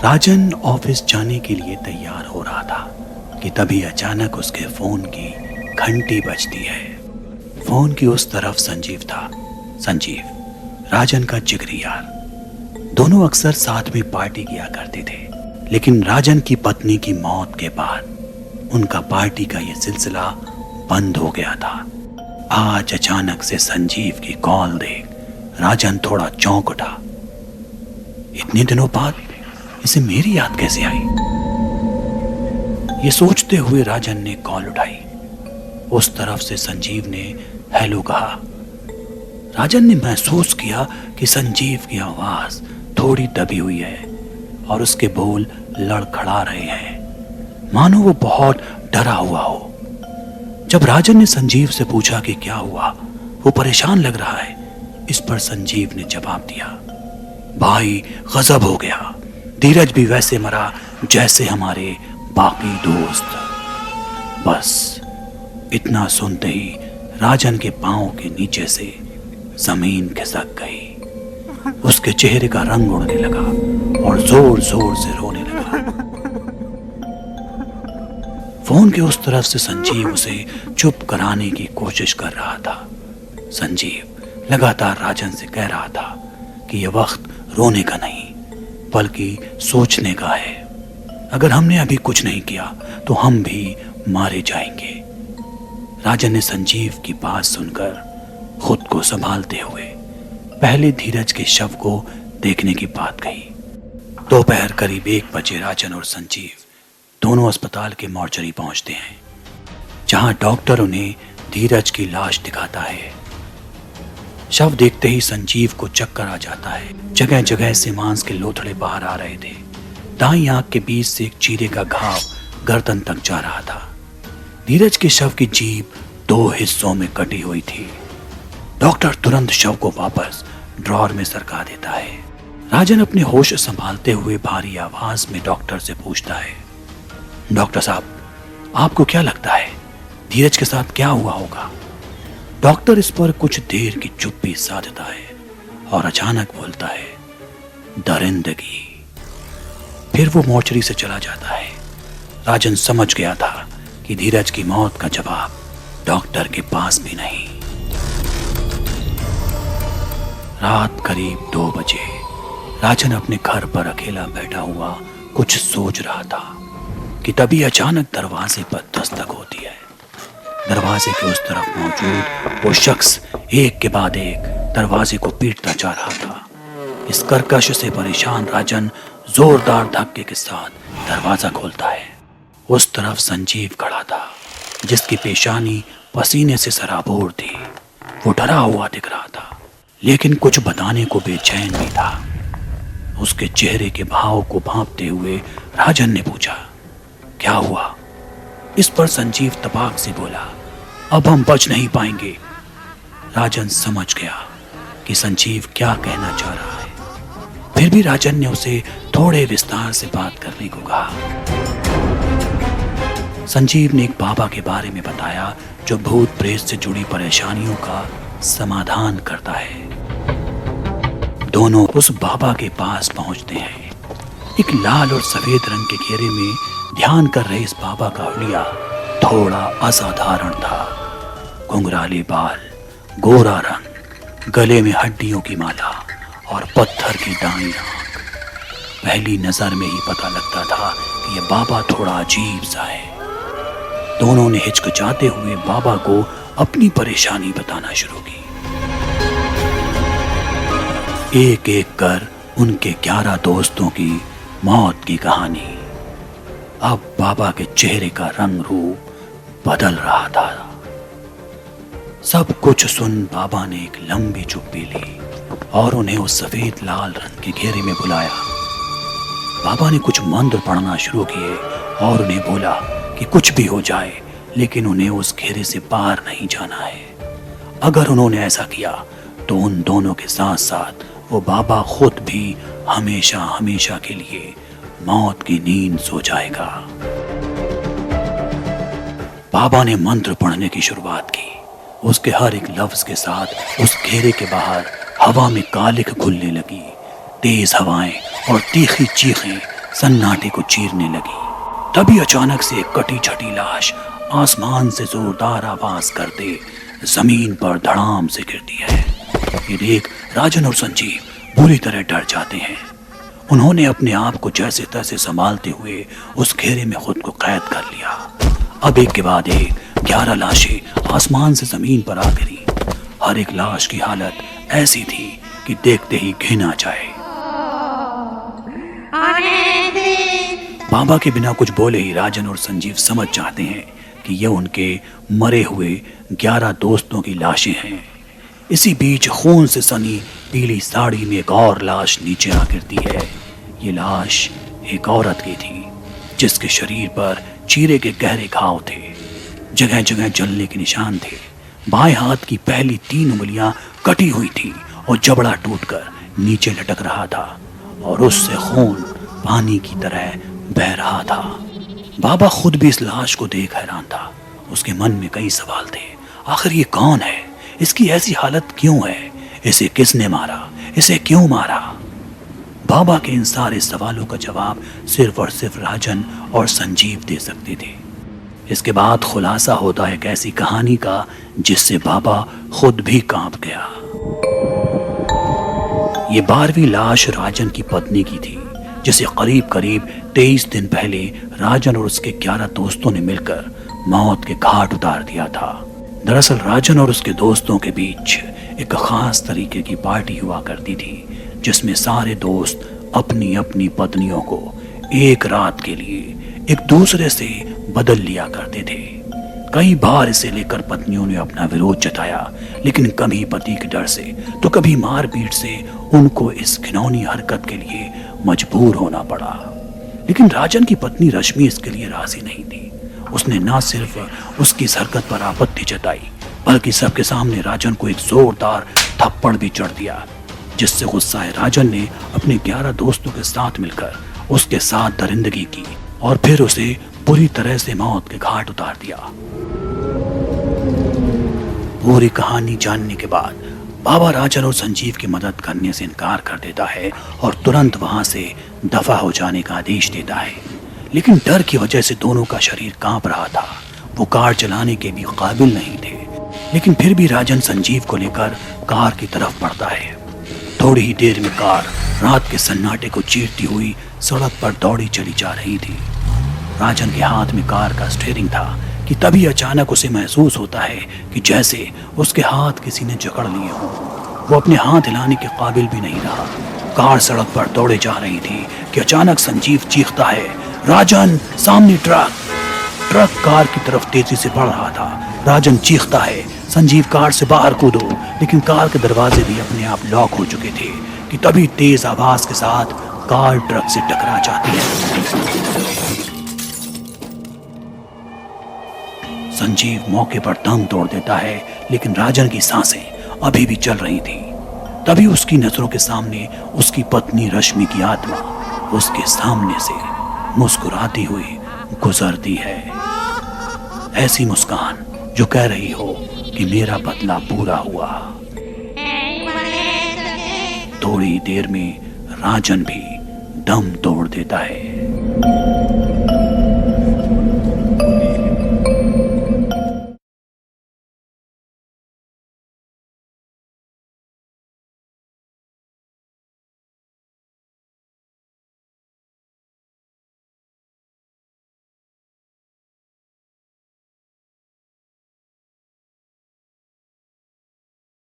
राजन office जाने के लिए तैयार हो रहा था कि तभी अचानक उसके फोन की घंटी बजती है। फोन की उस तरफ संजीव था। संजीव, राजन का जिगरी यार। दोनों अक्सर साथ में पार्टी किया करते थे, लेकिन राजन की पत्नी की मौत के बाद उनका पार्टी का यह सिलसिला बंद हो गया था। आज अचानक से संजीव की कॉल देख राजन थोड़ा चौंक उठा। इतने दिनों बाद इसे मेरी याद कैसे आई? ये सोचते हुए राजन ने कॉल उठाई। उस तरफ से संजीव ने हेलो कहा। राजन ने महसूस किया कि संजीव की आवाज थोड़ी दबी हुई है और उसके बोल लड़खड़ा रहे हैं, मानो वो बहुत डरा हुआ हो। जब राजन ने संजीव से पूछा कि क्या हुआ, वो परेशान लग रहा है, इस पर संजीव ने जवाब दिया, भाई गजब हो गया, धीरज भी वैसे मरा जैसे हमारे बाकी दोस्त। बस इतना सुनते ही राजन के पांव के नीचे से जमीन खिसक गई। उसके चेहरे का रंग उड़ने लगा और जोर जोर से रोने लगा। फोन के उस तरफ से संजीव उसे चुप कराने की कोशिश कर रहा था। संजीव लगातार राजन से कह रहा था कि यह वक्त रोने का नहीं बल्कि सोचने का है। अगर हमने अभी कुछ नहीं किया तो हम भी मारे जाएंगे। राजन ने संजीव की बात सुनकर खुद को संभालते हुए पहले धीरज के शव को देखने की बात कही। दोपहर करीब 1 बजे राजन और संजीव दोनों अस्पताल के मॉर्चरी पहुंचते हैं, जहां डॉक्टर उन्हें धीरज की लाश दिखाता है। शव देखते ही संजीव को चक्कर आ जाता है। जगह जगह से मांस के लोथड़े बाहर आ रहे थे। दाईं आंख के बीच से एक चीरे का घाव गर्दन तक जा रहा था। धीरज के शव की जीभ 2 हिस्सों में कटी हुई थी। डॉक्टर तुरंत शव को वापस ड्रॉर में सरका देता है। राजन अपने होश संभालते हुए भारी आवाज में डॉक्टर से पूछता है, डॉक्टर साहब, आपको क्या लगता है धीरज के साथ क्या हुआ होगा? डॉक्टर इस पर कुछ देर की चुप्पी साधता है और अचानक बोलता है, दरिंदगी। फिर वो मोर्चरी से चला जाता है। राजन समझ गया था कि धीरज की मौत का जवाब डॉक्टर के पास भी नहीं। रात करीब 2 बजे राजन अपने घर पर अकेला बैठा हुआ कुछ सोच रहा था कि तभी अचानक दरवाजे पर दस्तक होती है। दरवाजे के उस तरफ मौजूद वो शख्स एक के बाद एक दरवाजे को पीटता जा रहा था। इस कर्कश से परेशान राजन जोरदार धक्के के साथ दरवाजा खोलता है। उस तरफ संजीव खड़ा था, जिसकी पेशानी पसीने से सराबोर थी। वो डरा हुआ दिख रहा था, लेकिन कुछ बताने को बेचैन भी था। उसके चेहरे के भाव को भांपते हुए राजन ने पूछा, क्या हुआ? इस पर संजीव तपाक से बोला, अब हम बच नहीं पाएंगे। राजन समझ गया कि संजीव क्या कहना चाह रहा है। फिर भी राजन ने उसे थोड़े विस्तार से बात करने को कहा। संजीव ने एक बाबा के बारे में बताया जो भूत प्रेत से जुड़ी परेशानियों का समाधान करता है। दोनों उस बाबा के पास पहुंचते हैं। एक लाल और सफेद रंग के घेरे में ध्यान कर रहे इस बाबा का हुलिया थोड़ा असाधारण था। घुंघराले बाल, गोरा रंग, गले में हड्डियों की माला और पत्थर की दाईं आंख। पहली नजर में ही पता लगता था कि यह बाबा थोड़ा अजीब सा है। दोनों ने हिचकिचाते हुए बाबा को अपनी परेशानी बताना शुरू की। एक एक कर उनके 11 दोस्तों की मौत की कहानी। अब बाबा के चेहरे का रंग रूप बदल रहा था। सब कुछ सुन बाबा ने एक लंबी चुप्पी ली और उन्हें उस सफेद लाल रंग के घेरे में बुलाया। बाबा ने कुछ मंत्र पढ़ना शुरू किए और उन्हें बोला कि कुछ भी हो जाए, लेकिन उन्हें उस घेरे से बाहर नहीं जाना है। अगर उन्होंने ऐसा किया तो उन दोनों के साथ साथ वो बाबा खुद भी हमेशा हमेशा के लिए मौत की नींद सो जाएगा। बाबा ने मंत्र पढ़ने की शुरुआत की। उसके हर एक लफ्ज के साथ उस घेरे के बाहर हवा में कालिख घुलने लगी। तेज हवाएं और तीखी चीखें सन्नाटे को चीरने लगी। तभी अचानक से एक कटी छटी लाश आसमान से जोरदार आवाज करते जमीन पर धड़ाम से गिरती है। ये देख राजन और संजीव बुरी तरह डर जाते हैं। उन्होंने अपने आप को जैसे तैसे संभालते हुए उस घेरे में खुद को कैद कर लिया। अब एक के बाद एक 11 लाशें आसमान से जमीन पर आ गिरी। हर एक लाश की हालत ऐसी थी कि देखते ही घिन आ जाए। बाबा के बिना कुछ बोले ही राजन और संजीव समझ जाते हैं कि ये उनके मरे हुए 11 दोस्तों की लाशें हैं। इसी बीच खून से सनी पीली साड़ी में एक और लाश नीचे आ गिरती है। ये लाश एक औरत की थी जिसके शरीर पर चीरे के गहरे घाव थे। जगह जगह जलने के निशान थे। बाएं हाथ की पहली 3 उंगलियां कटी हुई थी और जबड़ा टूटकर नीचे लटक रहा था और उससे खून पानी की तरह बह रहा था। बाबा खुद भी इस लाश को देख हैरान था। उसके मन में कई सवाल थे। आखिर ये कौन है? इसकी ऐसी हालत क्यों है? इसे किसने मारा? इसे क्यों मारा? बाबा के इन सारे सवालों का जवाब सिर्फ और सिर्फ राजन और संजीव दे सकते थे। इसके बाद खुलासा होता है एक ऐसी कहानी का जिससे बाबा खुद भी कांप गया। ये 12वीं लाश राजन की पत्नी की थी जिसे करीब करीब 23 दिन पहले राजन और उसके 11 दोस्तों ने मिलकर मौत के घाट उतार दिया था। दरअसल राजन और उसके दोस्तों के बीच एक खास तरीके की पार्टी हुआ करती थी जिसमें सारे दोस्त अपनी अपनी पत्नियों को एक रात के लिए एक दूसरे से बदल लिया करते थे। कई बार इसे लेकर पत्नियों ने अपना विरोध जताया, लेकिन कभी पति के डर से तो कभी मारपीट से उनको इस घिनौनी हरकत के लिए मजबूर होना पड़ा। लेकिन राजन की पत्नी रश्मि इसके लिए राजी नहीं थी। उसने न सिर्फ उसकी इस हरकत पर आपत्ति जताई बल्कि सबके सामने राजन को एक जोरदार थप्पड़ भी चढ़ दिया, जिससे गुस्साए राजन ने अपने 11 दोस्तों के साथ मिलकर उसके साथ दरिंदगी की और फिर उसे बुरी तरह से मौत के घाट उतार दिया। पूरी कहानी जानने के बाद बाबा राजन और संजीव की मदद करने से इनकार कर देता है और तुरंत वहां से दफा हो जाने का आदेश देता है। लेकिन डर की वजह से दोनों का शरीर कांप रहा था। वो कार चलाने के भी काबिल नहीं थे, लेकिन फिर भी राजन संजीव को लेकर कार की तरफ बढ़ता है। थोड़ी ही देर में कार रात के सन्नाटे को चीरती हुई सड़क पर दौड़ी चली जा रही थी। राजन के हाथ में कार का स्टीयरिंग था कि तभी अचानक उसे महसूस होता है कि जैसे उसके हाथ किसी ने जकड़ लिए हों। वो अपने हाथ हिलाने के काबिल भी नहीं रहा। कार सड़क पर दौड़े जा रही थी कि अचानक संजीव चीखता है, राजन सामने ट्रक! ट्रक कार की तरफ तेजी से बढ़ रहा था। राजन चीखता है, संजीव कार से बाहर कूदो, लेकिन कार के दरवाजे भी अपने आप लॉक हो चुके थे कि तभी तेज आवाज के साथ कार ट्रक से टकरा जाती है। संजीव मौके पर दम तोड़ देता है, लेकिन राजन की सांसें अभी भी चल रही थी। तभी उसकी नजरों के सामने उसकी पत्नी रश्मि की आत्मा उसके सामने से मुस्कुराती हुई गुजरती है। ऐसी मुस्कान जो कह रही हो कि मेरा बदला पूरा हुआ। थोड़ी देर में राजन भी दम तोड़ देता है।